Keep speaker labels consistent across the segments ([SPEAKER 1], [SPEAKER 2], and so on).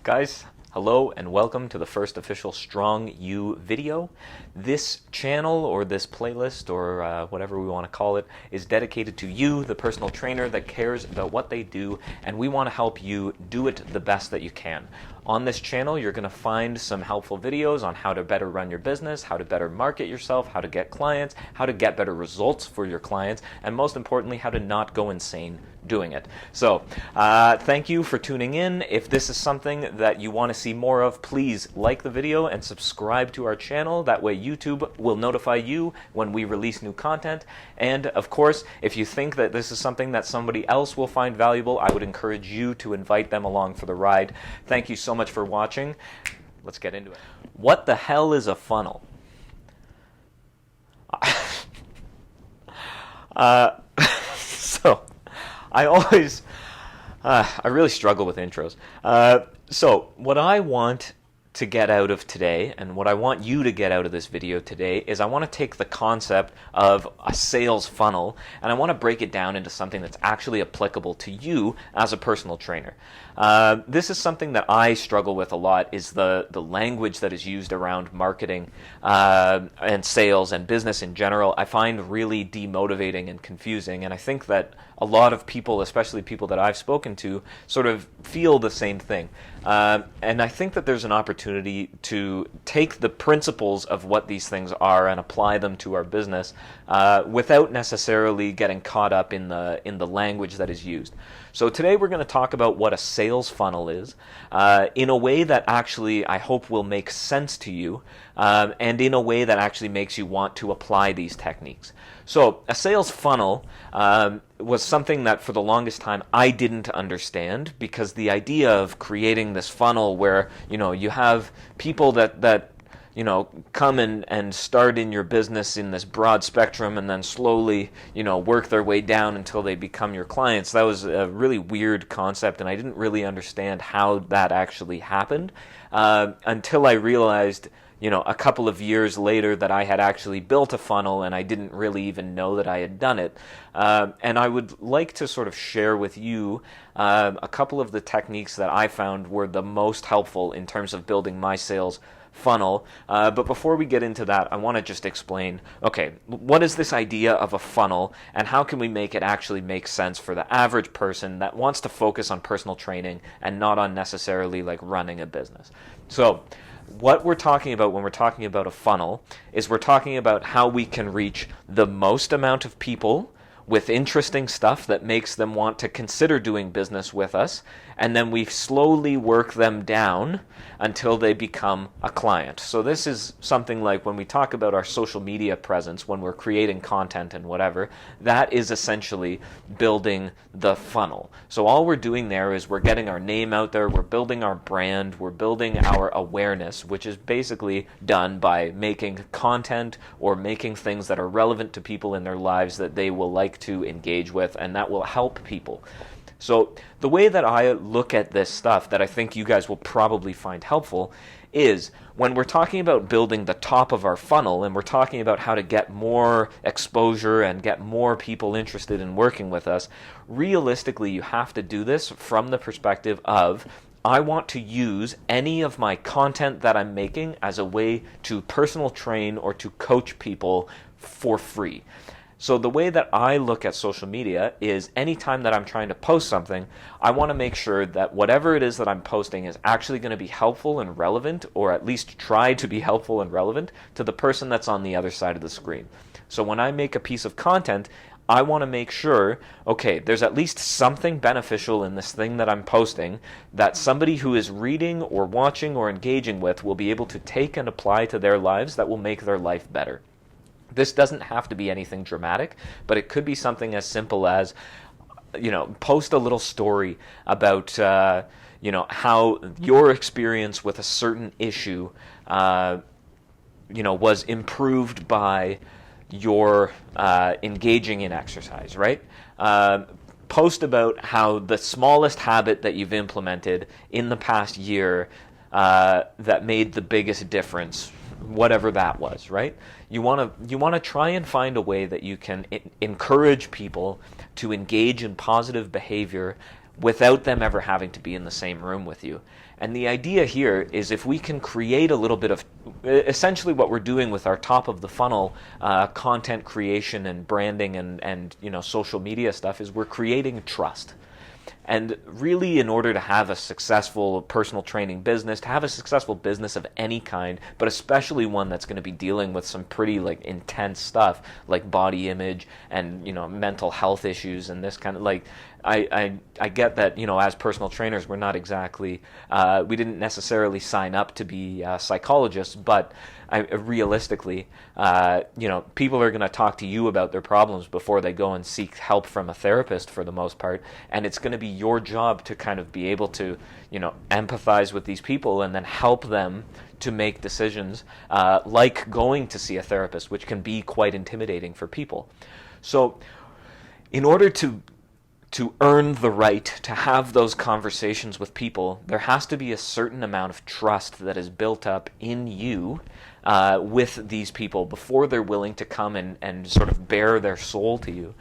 [SPEAKER 1] Guys, hello and welcome to the first official Strong You video. This channel or this playlist or whatever we want to call it is dedicated to you, the personal trainer that cares about what they do, and we want to help you do it the best that you can. On this channel, you're going to find some helpful videos on how to better run your business, how to better market yourself, how to get clients, how to get better results for your clients, and most importantly, how to not go insane doing it. So, thank you for tuning in. If this is something that you want to see more of, please like the video and subscribe to our channel. That way YouTube will notify you when we release new content. And of course, if you think that this is something that somebody else will find valuable, I would encourage you to invite them along for the ride. Thank you so much for watching. Let's get into it. What the hell is a funnel? So, I really struggle with intros. So what I want to get out of today, and what I want you to get out of this video today, is I want to take the concept of a sales funnel and I want to break it down into something that's actually applicable to you as a personal trainer. This is something that I struggle with a lot, is the language that is used around marketing and sales and business in general. I find really demotivating and confusing, and I think that a lot of people, especially people that I've spoken to, sort of feel the same thing. And I think that there's an opportunity to take the principles of what these things are and apply them to our business without necessarily getting caught up in the language that is used. So today we're going to talk about what a sales funnel is in a way that actually I hope will make sense to you, and in a way that actually makes you want to apply these techniques. So a sales funnel was something that for the longest time I didn't understand, because the idea of creating this funnel where you have people that come and start in your business in this broad spectrum and then slowly work their way down until they become your clients, that was a really weird concept, and I didn't really understand how that actually happened until I realized a couple of years later that I had actually built a funnel and I didn't really even know that I had done it. And I would like to sort of share with you a couple of the techniques that I found were the most helpful in terms of building my sales funnel. But before we get into that, I want to just explain, okay, what is this idea of a funnel and how can we make it actually make sense for the average person that wants to focus on personal training and not on necessarily like running a business. So what we're talking about when we're talking about a funnel is we're talking about how we can reach the most amount of people with interesting stuff that makes them want to consider doing business with us, and then we slowly work them down until they become a client. So this is something like when we talk about our social media presence, when we're creating content and whatever, that is essentially building the funnel. So all we're doing there is we're getting our name out there, we're building our brand, we're building our awareness, which is basically done by making content or making things that are relevant to people in their lives that they will like to engage with, and that will help people. So the way that I look at this stuff that I think you guys will probably find helpful is when we're talking about building the top of our funnel and we're talking about how to get more exposure and get more people interested in working with us, realistically you have to do this from the perspective of, I want to use any of my content that I'm making as a way to personal train or to coach people for free. So the way that I look at social media is anytime that I'm trying to post something, I want to make sure that whatever it is that I'm posting is actually going to be helpful and relevant, or at least try to be helpful and relevant to the person that's on the other side of the screen. So when I make a piece of content, I want to make sure, okay, there's at least something beneficial in this thing that I'm posting that somebody who is reading or watching or engaging with will be able to take and apply to their lives that will make their life better. This doesn't have to be anything dramatic, but it could be something as simple as, post a little story about, how your experience with a certain issue, was improved by your engaging in exercise, right? Post about how the smallest habit that you've implemented in the past year that made the biggest difference, whatever that was, right? You want to try and find a way that you can encourage people to engage in positive behavior without them ever having to be in the same room with you. And the idea here is if we can create a little bit of, essentially what we're doing with our top of the funnel content creation and branding and social media stuff, is we're creating trust. And really, in order to have a successful personal training business, to have a successful business of any kind, but especially one that's going to be dealing with some pretty intense stuff like body image and mental health issues and this kind of I get that as personal trainers we're not exactly we didn't necessarily sign up to be psychologists, but realistically people are going to talk to you about their problems before they go and seek help from a therapist for the most part, and it's going to be your job to kind of be able to empathize with these people and then help them to make decisions like going to see a therapist, which can be quite intimidating for people. So in order to earn the right to have those conversations with people, there has to be a certain amount of trust that is built up in you with these people before they're willing to come and sort of bare their soul to you.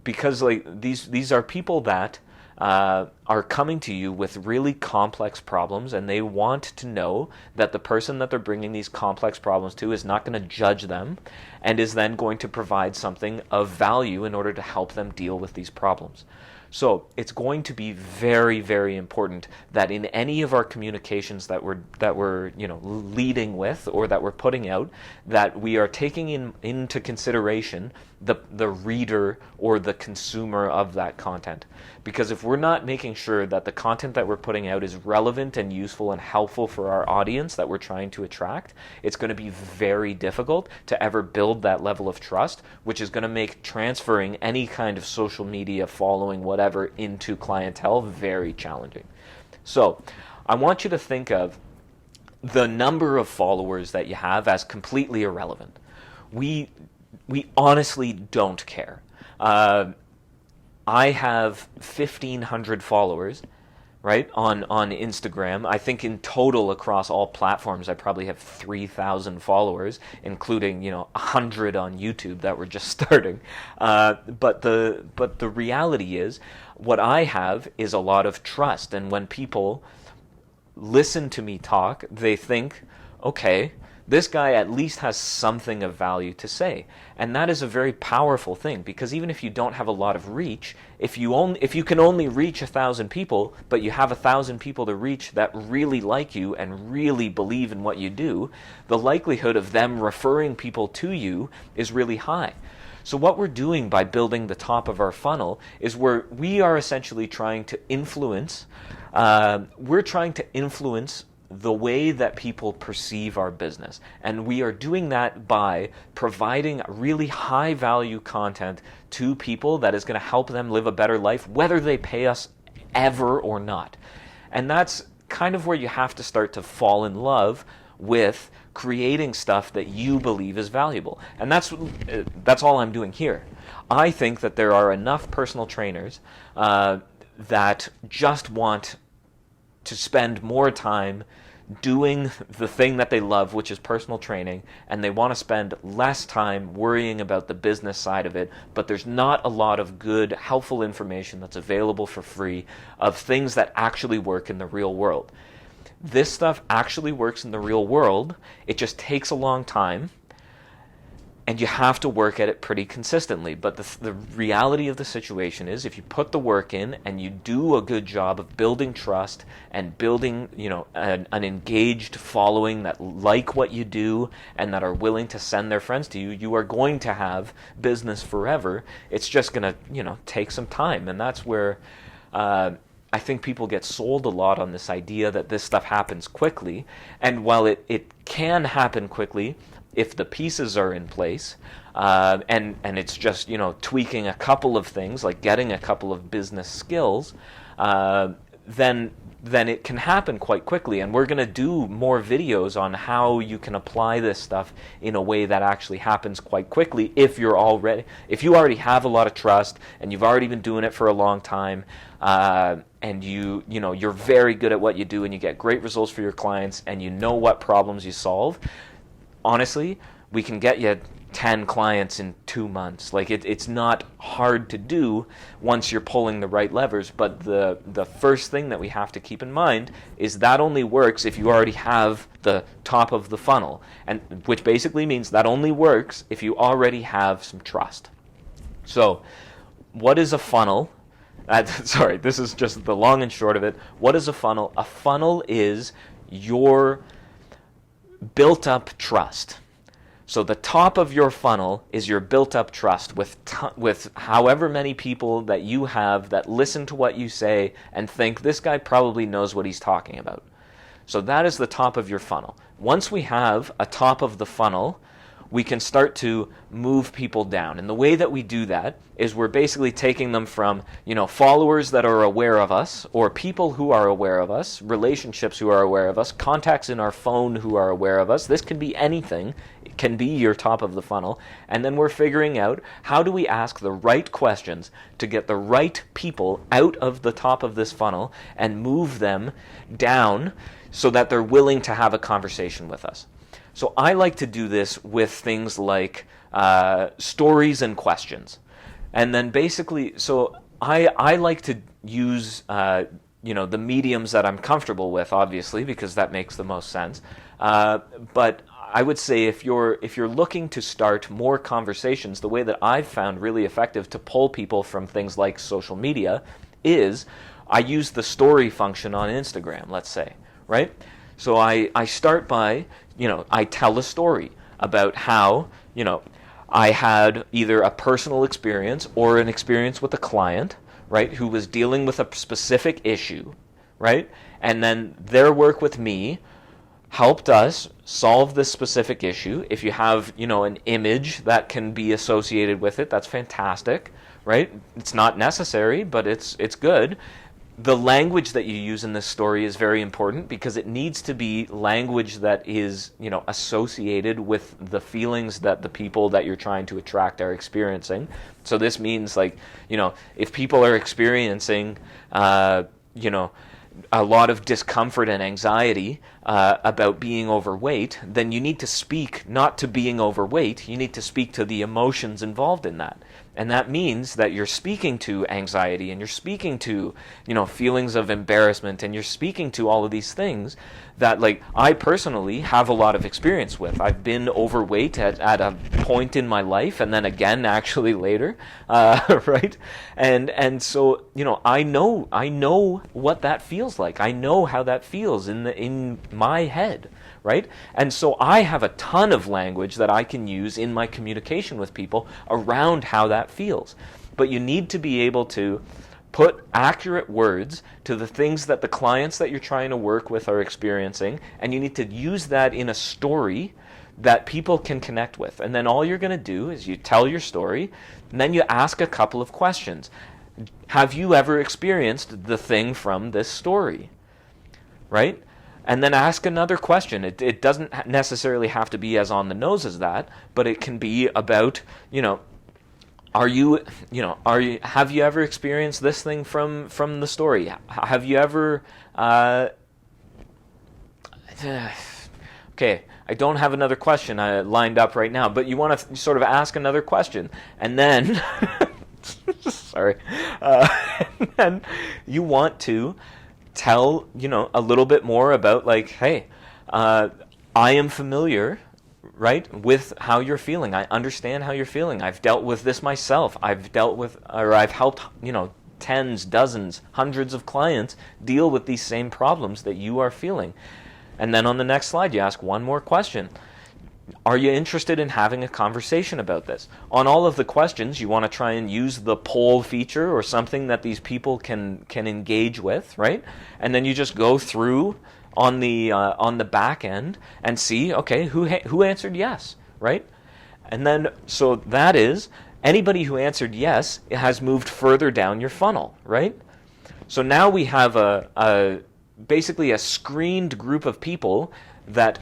[SPEAKER 1] Because these are people that are coming to you with really complex problems, and they want to know that the person that they're bringing these complex problems to is not going to judge them and is then going to provide something of value in order to help them deal with these problems. So it's going to be very, very important that in any of our communications that we're leading with or that we're putting out, that we are taking into consideration the reader or the consumer of that content. Because if we're not making sure that the content that we're putting out is relevant and useful and helpful for our audience that we're trying to attract, it's going to be very difficult to ever build that level of trust, which is going to make transferring any kind of social media following, whatever, into clientele very challenging. So I want you to think of the number of followers that you have as completely irrelevant. We honestly don't care. I have 1,500 followers, right, on Instagram. I think in total across all platforms I probably have 3,000 followers, including 100 on YouTube that we're just starting. But the reality is, what I have is a lot of trust, and when people listen to me talk, they think, okay, this guy at least has something of value to say. And that is a very powerful thing, because even if you don't have a lot of reach, if you can only reach 1,000 people, but you have 1,000 people to reach that really like you and really believe in what you do, the likelihood of them referring people to you is really high. So what we're doing by building the top of our funnel is we are essentially trying to influence, the way that people perceive our business. And we are doing that by providing really high value content to people that is going to help them live a better life, whether they pay us ever or not. And that's kind of where you have to start to fall in love with creating stuff that you believe is valuable. And that's all I'm doing here. I think that there are enough personal trainers that just want to spend more time doing the thing that they love, which is personal training, and they want to spend less time worrying about the business side of it, but there's not a lot of good, helpful information that's available for free of things that actually work in the real world. This stuff actually works in the real world. It just takes a long time, and you have to work at it pretty consistently. But the reality of the situation is, if you put the work in and you do a good job of building trust and building, an engaged following that like what you do and that are willing to send their friends to you, you are going to have business forever. It's just going to, take some time. And that's where I think people get sold a lot on this idea that this stuff happens quickly. And while it can happen quickly, if the pieces are in place, and it's just tweaking a couple of things, like getting a couple of business skills, then it can happen quite quickly. And we're going to do more videos on how you can apply this stuff in a way that actually happens quite quickly if you already have a lot of trust and you've already been doing it for a long time, and you're very good at what you do and you get great results for your clients and you know what problems you solve. Honestly, we can get you 10 clients in 2 months. Like it's not hard to do once you're pulling the right levers, but the first thing that we have to keep in mind is that only works if you already have the top of the funnel, and which basically means that only works if you already have some trust. So, what is a funnel? Sorry, this is just the long and short of it. What is a funnel? A funnel is your built-up trust. So the top of your funnel is your built-up trust with however many people that you have that listen to what you say and think this guy probably knows what he's talking about. So that is the top of your funnel. Once we have a top of the funnel, we can start to move people down. And the way that we do that is we're basically taking them from, followers that are aware of us, or people who are aware of us, relationships who are aware of us, contacts in our phone who are aware of us. This can be anything. It can be your top of the funnel. And then we're figuring out, how do we ask the right questions to get the right people out of the top of this funnel and move them down so that they're willing to have a conversation with us. So I like to do this with things like stories and questions. And then basically, so I like to use the mediums that I'm comfortable with, obviously, because that makes the most sense. But I would say if you're looking to start more conversations, the way that I've found really effective to pull people from things like social media is I use the story function on Instagram, let's say, right? So I start by, I tell a story about how, I had either a personal experience or an experience with a client, right, who was dealing with a specific issue, right? And then their work with me helped us solve this specific issue. If you have, an image that can be associated with it, that's fantastic, right? It's not necessary, but it's good. The language that you use in this story is very important because it needs to be language that is, associated with the feelings that the people that you're trying to attract are experiencing. So this means, if people are experiencing, a lot of discomfort and anxiety about being overweight, then you need to speak not to being overweight, you need to speak to the emotions involved in that. And that means that you're speaking to anxiety and you're speaking to, feelings of embarrassment, and you're speaking to all of these things that, I personally have a lot of experience with. I've been overweight at a point in my life, and then again actually later, right? And so, I know what that feels like. I know how that feels in my head. Right? And so I have a ton of language that I can use in my communication with people around how that feels. But you need to be able to put accurate words to the things that the clients that you're trying to work with are experiencing, and you need to use that in a story that people can connect with. And then all you're going to do is you tell your story, and then you ask a couple of questions. Have you ever experienced the thing from this story? Right? And then ask another question. It doesn't necessarily have to be as on the nose as that, but it can be about, have you ever experienced this thing from the story? Have you ever, okay, I don't have another question lined up right now, but you want to sort of ask another question, and then, sorry, and then you want to tell, a little bit more about, hey, I am familiar, right, with how you're feeling. I understand how you're feeling. I've dealt with this myself. I've helped, tens, dozens, hundreds of clients deal with these same problems that you are feeling. And then on the next slide, you ask one more question. Are you interested in having a conversation about this? On all of the questions, you want to try and use the poll feature or something that these people can engage with, right? And then you just go through on the back end and see, okay, who answered yes, right? And then, so that is, anybody who answered yes has moved further down your funnel, right? So now we have basically a screened group of people that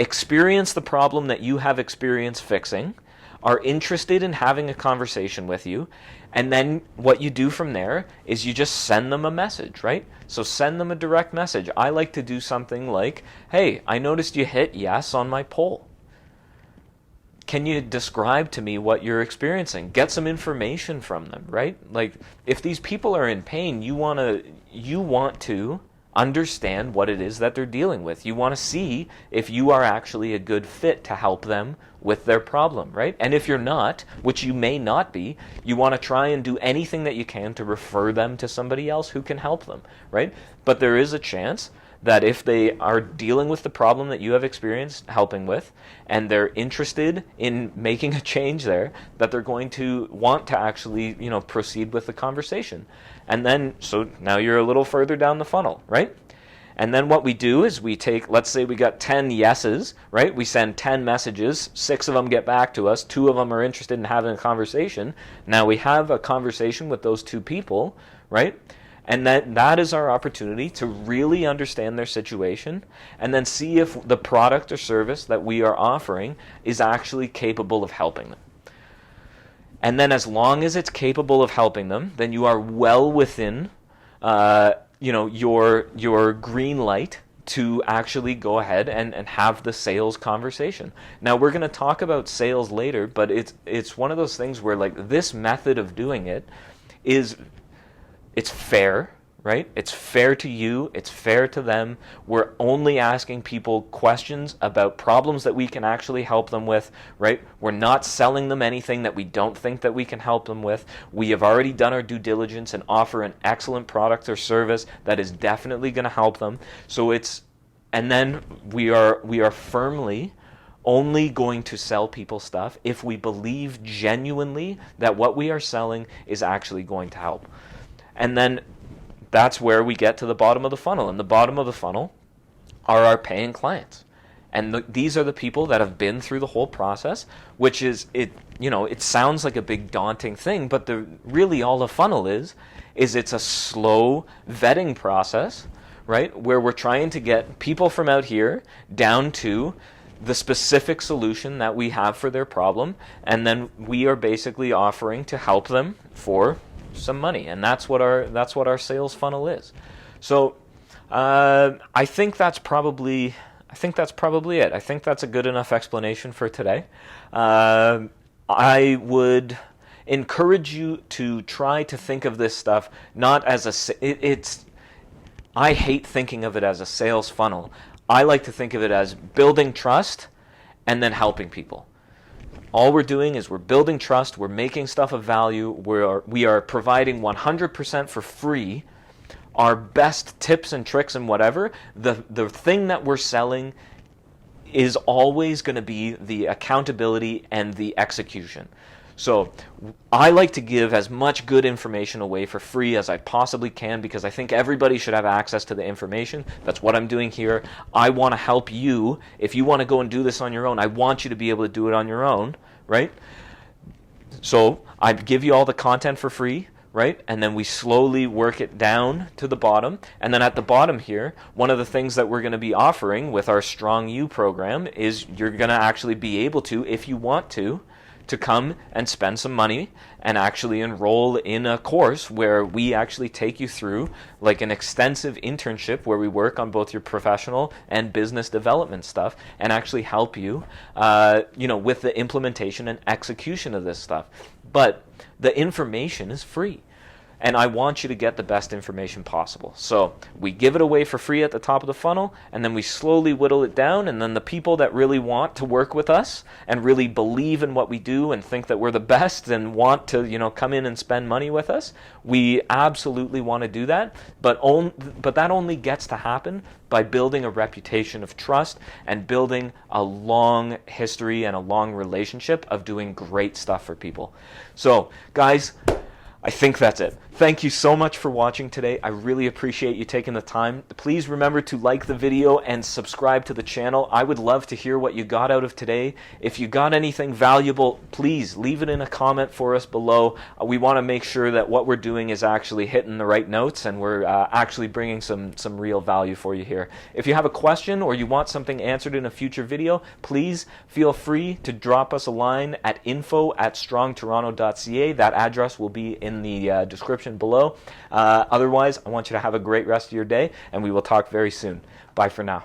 [SPEAKER 1] experience the problem that you have experience fixing, are interested in having a conversation with you, and then what you do from there is you just send them a message, right? So send them a direct message. I like to do something like, hey, I noticed you hit yes on my poll. can you describe to me what you're experiencing? Get some information from them, right? Like, if these people are in pain, you want to understand what it is that they're dealing with. You want to see if you are actually a good fit to help them with their problem, right? And if you're not, which you may not be, you want to try and do anything that you can to refer them to somebody else who can help them, right? But there is a chance that if they are dealing with the problem that you have experienced helping with, and they're interested in making a change there, that they're going to want to actually, proceed with the conversation. And then, so now you're a little further down the funnel, right? And then what we do is we take, let's say we got 10 yeses, right? We send 10 messages, 6 of them get back to us, 2 of them are interested in having a conversation. Now we have a conversation with those 2 people, right? And that is our opportunity to really understand their situation and then see if the product or service that we are offering is actually capable of helping them. And then as long as it's capable of helping them, then you are well within your green light to actually go ahead and have the sales conversation. Now, we're going to talk about sales later, but it's one of those things where, like, this method of doing it it's fair, right? It's fair to you. It's fair to them. We're only asking people questions about problems that we can actually help them with, right? We're not selling them anything that we don't think that we can help them with. We have already done our due diligence and offer an excellent product or service that is definitely going to help them. And then we are firmly only going to sell people stuff if we believe genuinely that what we are selling is actually going to help. And then that's where we get to the bottom of the funnel. And the bottom of the funnel are our paying clients. And these are the people that have been through the whole process, which is, it sounds like a big daunting thing, but really all the funnel is it's a slow vetting process, right? Where we're trying to get people from out here down to the specific solution that we have for their problem. And then we are basically offering to help them for some money, and that's what our sales funnel is. So I think that's probably it. I think that's a good enough explanation for today. I would encourage you to try to think of this stuff not as I hate thinking of it as a sales funnel. I like to think of it as building trust and then helping people. All we're doing is we're building trust, we're making stuff of value, we are providing 100% for free our best tips and tricks and whatever. The thing that we're selling is always going to be the accountability and the execution. So I like to give as much good information away for free as I possibly can because I think everybody should have access to the information. That's what I'm doing here. I want to help you. If you want to go and do this on your own, I want you to be able to do it on your own, right? So I give you all the content for free, right? And then we slowly work it down to the bottom. And then at the bottom here, one of the things that we're going to be offering with our Strong You program is you're going to actually be able to, if you want to come and spend some money and actually enroll in a course where we actually take you through like an extensive internship where we work on both your professional and business development stuff and actually help you, with the implementation and execution of this stuff. But the information is free. And I want you to get the best information possible. So we give it away for free at the top of the funnel, and then we slowly whittle it down, and then the people that really want to work with us and really believe in what we do and think that we're the best and want to, come in and spend money with us, we absolutely want to do that. But that only gets to happen by building a reputation of trust and building a long history and a long relationship of doing great stuff for people. So, guys, I think that's it. Thank you so much for watching today. I really appreciate you taking the time. Please remember to like the video and subscribe to the channel. I would love to hear what you got out of today. If you got anything valuable, please leave it in a comment for us below. We want to make sure that what we're doing is actually hitting the right notes and we're actually bringing some real value for you here. If you have a question or you want something answered in a future video, please feel free to drop us a line at info@strongtoronto.ca. That address will be in the description below. Otherwise, I want you to have a great rest of your day, and we will talk very soon. Bye for now.